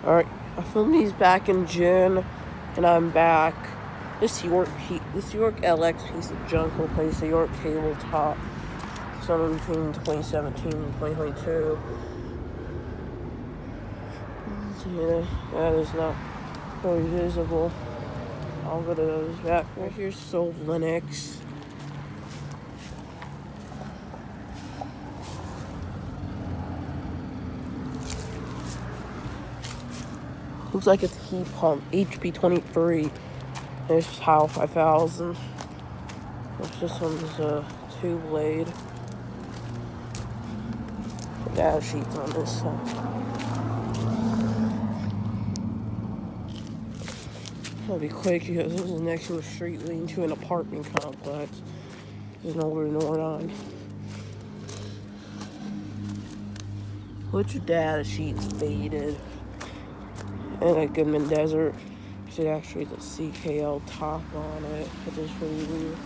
Alright, I filmed these back in June, and I'm back. This York LX piece of junk replaced the York tabletop sometime between 2017 and 2022. Yeah, that is not very visible. I'll go to those back. Right here's sold Lennox. Looks like it's heat pump, HP23. There's Heil 5000. This one's a 2-blade. Data sheets on this side. I'll be quick because this is next to a street leading to an apartment complex. There's an older Nordyne. Which data sheet's faded? And a Goodman Desert. There's actually the CKL top on it, which is pretty weird.